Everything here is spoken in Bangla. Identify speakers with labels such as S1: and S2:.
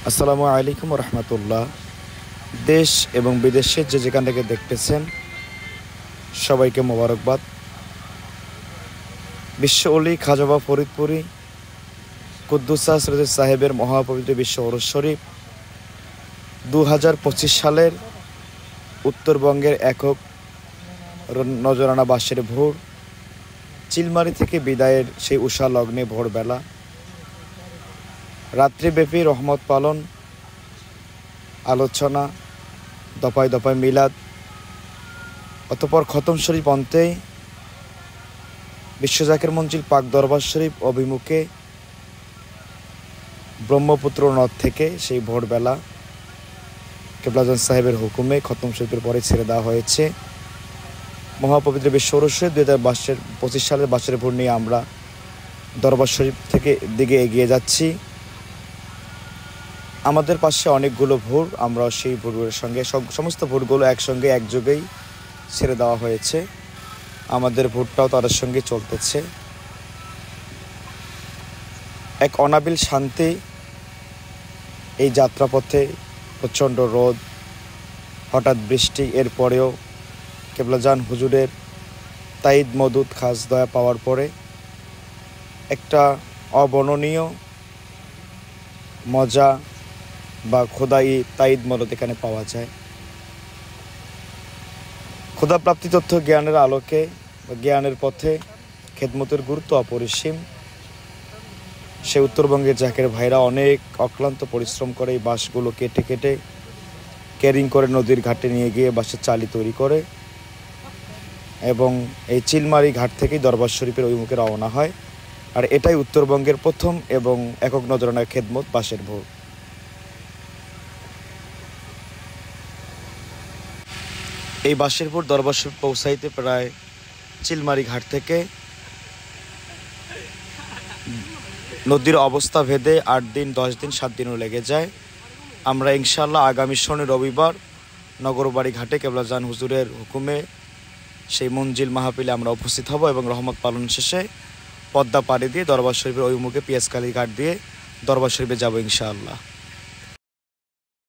S1: আসসালামু আলাইকুম রহমতুল্লাহ। দেশ এবং বিদেশে যে যেখান থেকে দেখতেছেন সবাইকে মোবারকবাদ। বিশ্ব অলি খাজা ফরিদপুরি কুদ্দুস হযরত সাহেবের মহাপবিত্র বিশ্ব ওরস শরীফ 2025 সালের উত্তরবঙ্গের একক নজরানা বাসের ভোর চিলমারি থেকে বিদায়ের সেই উষা লগ্নে ভোরবেলা রাত্রিব্যাপী রহমত পালন, আলোচনা, দফায় দফায় মিলাদ, অতঃপর খতম শরীফ অন্তেই বিশ্বজাকের মঞ্জিল পাক দরবার শরীফ অভিমুখে ব্রহ্মপুত্র নদ থেকে সেই ভোরবেলা কেবলাজান সাহেবের হুকুমে খতম শরীফের পরে ছেড়ে দেওয়া হয়েছে। মহাপবিত্র বিশ্ব ওরস শরীফ 2025 সালের বাসের ভোর নিয়ে আমরা দরবার শরীফ থেকে দিকে এগিয়ে যাচ্ছি। আমাদের পাশে অনেকগুলো ভোর, আমরা সেই ভোরগুলোর সঙ্গে সমস্ত ভোরগুলো একসঙ্গে একযোগেই ছেড়ে দেওয়া হয়েছে। আমাদের ভোরটাও তাদের সঙ্গে চলতেছে। এক অনাবিল শান্তি এই যাত্রাপথে। প্রচণ্ড রোদ, হঠাৎ বৃষ্টি, এরপরেও কেবলাজান হুজুরের তাইদ মদুদ খাস দয়া পাওয়ার পরে একটা অবর্ণনীয় মজা বা খোদাই তাইদ মদত এখানে পাওয়া যায়। খোদা প্রাপ্তি তথ্য জ্ঞানের আলোকে বা জ্ঞানের পথে খেদমতের গুরুত্ব অপরিসীম। সে উত্তরবঙ্গের জাকের ভাইরা অনেক অক্লান্ত পরিশ্রম করে এই বাঁশগুলো কেটে কেটে ক্যারিং করে নদীর ঘাটে নিয়ে গিয়ে বাঁশের চালি তৈরি করে এবং এই চিলমারি ঘাট থেকেই দরবার শরীফের অভিমুখে রওনা হয়। আর এটাই উত্তরবঙ্গের প্রথম এবং একক নজরানা খেদমত বাঁশের ভোর। এই বাঁশের ভোর দরবার শরীফ পৌঁছাইতে প্রায় চিলমারি ঘাট থেকে নদীর অবস্থা ভেদে 8 দিন, 10 দিন, 7 দিনও লেগে যায়। আমরা ইনশাআল্লাহ আগামী শনি রবিবার নগরবাড়ি ঘাটে কেবলাজান হুজুরের হুকুমে সেই মঞ্জিল মাহফিলে আমরা উপস্থিত হব এবং রহমত পালন শেষে পদ্মা পাড়ি দিয়ে দরবার শরীফের অভিমুখে পিয়াজকালী ঘাট দিয়ে দরবার শরীফে যাব ইনশাআল্লাহ।